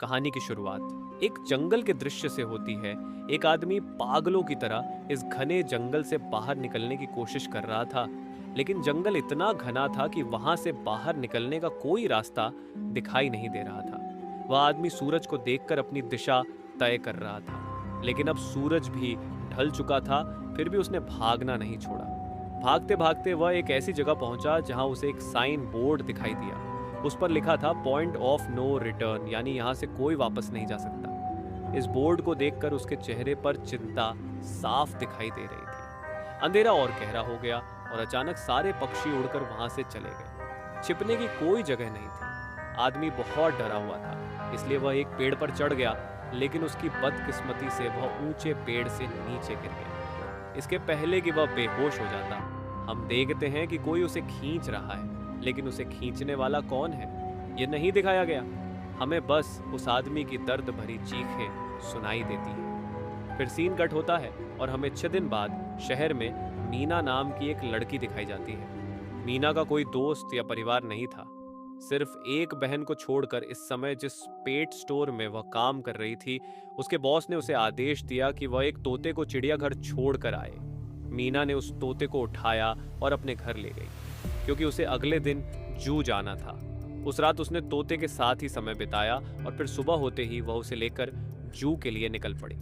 कहानी की शुरुआत एक जंगल के दृश्य से होती है। एक आदमी पागलों की तरह इस घने जंगल से बाहर निकलने की कोशिश कर रहा था, लेकिन जंगल इतना घना था कि वहां से बाहर निकलने का कोई रास्ता दिखाई नहीं दे रहा था। वह आदमी सूरज को देखकर अपनी दिशा तय कर रहा था, लेकिन अब सूरज भी ढल चुका था। फिर भी उसने भागना नहीं छोड़ा। भागते भागते वह एक ऐसी जगह पहुंचा जहां उसे एक साइन बोर्ड दिखाई दिया। उस पर लिखा था पॉइंट ऑफ नो रिटर्न, यानी यहां से कोई वापस नहीं जा सकता। इस बोर्ड को देखकर उसके चेहरे पर चिंता साफ दिखाई दे रही थी। अंधेरा और गहरा हो गया और अचानक सारे पक्षी उड़कर वहां से चले गए। छिपने की कोई जगह नहीं थी। आदमी बहुत डरा हुआ था, इसलिए वह एक पेड़ पर चढ़ गया, लेकिन उसकी बदकिस्मती से वह ऊंचे पेड़ से नीचे गिर गया। इसके पहले कि वह बेहोश हो जाता, हम देखते हैं कि कोई उसे खींच रहा है, लेकिन उसे खींचने वाला कौन है ये नहीं दिखाया गया। हमें बस उस आदमी की दर्द भरी चीखें सुनाई देती हैं। फिर सीन कट होता है और हमें 6 दिन बाद शहर में मीना नाम की एक लड़की दिखाई जाती है। मीना का कोई दोस्त या परिवार नहीं था। सिर्फ एक बहन को छोड़कर इस समय जिस पेट स्टोर में वह काम कर रही थी, उसके बॉस ने उसे आदेश दिया कि वह एक तोते को चिड़ियाघर छोड़कर आए। मीना ने उस तोते को उठाया और अपने घर ले गई, क्योंकि उसे अगले दिन जू जाना था। उस रात उसने तोते के साथ ही समय बिताया और फिर सुबह होते ही वह उसे लेकर जू के लिए निकल पड़ी।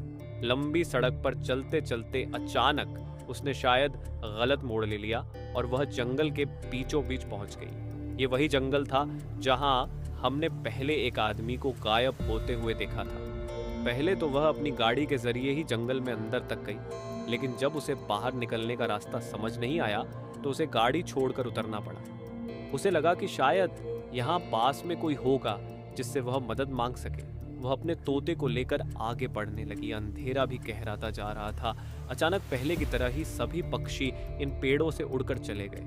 लंबी सड़क पर चलते चलते अचानक उसने शायद गलत मोड़ ले लिया और वह जंगल के बीचों बीच पहुंच गई। ये वही जंगल था जहां हमने पहले एक आदमी को गायब होते हुए देखा था। पहले तो वह अपनी गाड़ी के जरिए ही जंगल में अंदर तक गई, लेकिन जब उसे बाहर निकलने का रास्ता समझ नहीं आया तो उसे गाड़ी छोड़कर उतरना पड़ा। उसे लगा कि शायद यहाँ पास में कोई होगा जिससे वह मदद मांग सके। वह अपने तोते को लेकर आगे बढ़ने लगी। अंधेरा भी गहराता जा रहा था। अचानक पहले की तरह ही सभी पक्षी इन पेड़ों से उड़कर चले गए।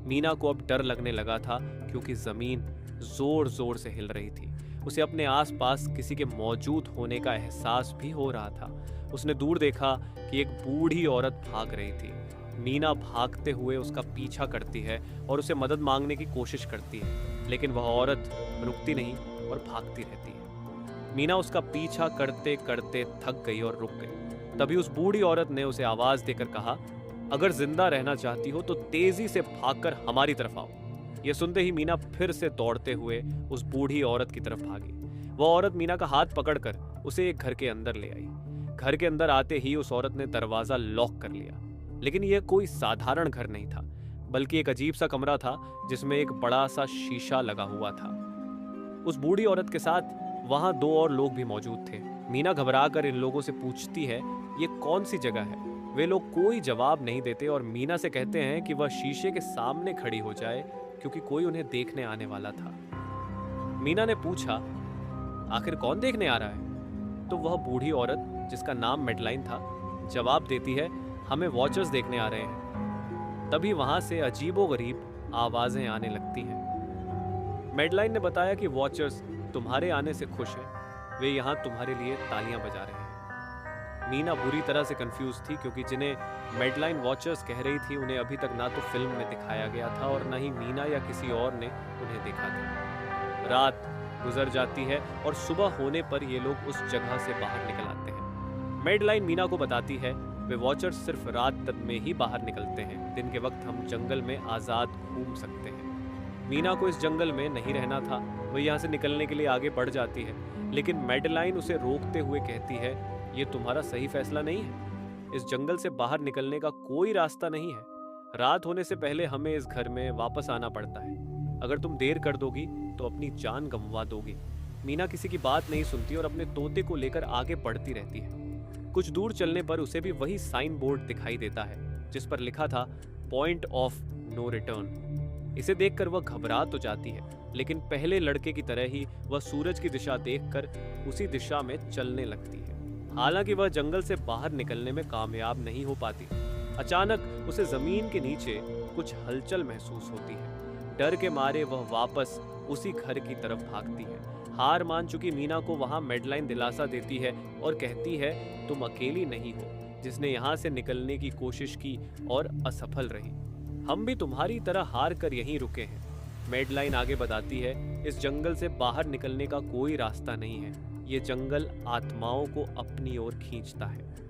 मीना को अब डर लगने लगा था, क्योंकि जमीन जोर जोर से हिल रही थी। उसे अपने आसपास किसी के मौजूद होने का एहसास भी हो रहा था। उसने दूर देखा कि एक बूढ़ी औरत भाग रही थी। मीना भागते हुए उसका पीछा करती है और उसे मदद मांगने की कोशिश करती है, लेकिन वह औरत रुकती नहीं और भागती रहती है। मीना उसका पीछा करते करते थक गई और रुक गई। तभी उस बूढ़ी औरत ने उसे आवाज देकर कहा, अगर जिंदा रहना चाहती हो तो तेजी से भागकर हमारी तरफ आओ। यह सुनते ही मीना फिर से दौड़ते हुए उस बूढ़ी औरत की तरफ भागी। वह औरत मीना का हाथ पकड़कर उसे एक घर के अंदर ले आई। घर के अंदर आते ही उस औरत ने दरवाजा लॉक कर लिया, लेकिन यह कोई साधारण घर नहीं था, बल्कि एक अजीब सा कमरा था जिसमें एक बड़ा सा शीशा लगा हुआ था। उस बूढ़ी औरत के साथ वहां 2 और लोग भी मौजूद थे। मीना घबराकर इन लोगों से पूछती है, ये कौन सी जगह है? वे लोग कोई जवाब नहीं देते और मीना से कहते हैं कि वह शीशे के सामने खड़ी हो जाए, क्योंकि कोई उन्हें देखने आने वाला था। मीना ने पूछा, आखिर कौन देखने आ रहा है? तो वह बूढ़ी औरत, जिसका नाम मेडलाइन था, जवाब देती है, हमें वॉचर्स देखने आ रहे हैं। तभी वहां से अजीबोगरीब आवाजें आने लगती हैं। मेडलाइन ने बताया कि वॉचर्स तुम्हारे आने से खुश हैं। वे यहाँ तुम्हारे लिए तालियां बजा रहे हैं। मीना बुरी तरह से कंफ्यूज थी, क्योंकि जिन्हें मेडलाइन वॉचर्स कह रही थी उन्हें अभी तक ना तो फिल्म में दिखाया गया था और न ही मीना या किसी और ने उन्हें देखा था। रात गुजर जाती है और सुबह होने पर ये लोग उस जगह से बाहर निकल आते हैं। मेडलाइन मीना को बताती है, वे वॉचर्स सिर्फ रात में ही बाहर निकलते हैं। दिन के वक्त हम जंगल में आज़ाद घूम सकते हैं। मीना को इस जंगल में नहीं रहना था। वह यहाँ से निकलने के लिए आगे बढ़ जाती है, लेकिन मेडलाइन उसे रोकते हुए कहती है, ये तुम्हारा सही फैसला नहीं है। इस जंगल से बाहर निकलने का कोई रास्ता नहीं है। रात होने से पहले हमें इस घर में वापस आना पड़ता है। अगर तुम देर कर दोगी तो अपनी जान गंवा दोगी। मीना किसी की बात नहीं सुनती और अपने तोते को लेकर आगे बढ़ती रहती है। कुछ दूर चलने पर उसे भी वही साइन बोर्ड दिखाई देता है, जिस पर लिखा था पॉइंट ऑफ नो रिटर्न। इसे देखकर वह घबरा तो जाती है, लेकिन पहले लड़के की तरह ही वह सूरज की दिशा देखकर उसी दिशा में चलने लगती है। हालांकि वह जंगल से बाहर निकलने में कामयाब नहीं हो पाती। अचानक उसे जमीन के नीचे कुछ हलचल महसूस होती है। डर के मारे वह वापस उसी घर की तरफ भागती है। हार मान चुकी मीना को वहां मेडलाइन दिलासा देती है और कहती है, तुम अकेली नहीं हो जिसने यहाँ से निकलने की कोशिश की और असफल रही। हम भी तुम्हारी तरह हार कर यहीं रुके हैं। मेडलाइन आगे बताती है, इस जंगल से बाहर निकलने का कोई रास्ता नहीं है। ये जंगल आत्माओं को अपनी ओर खींचता है।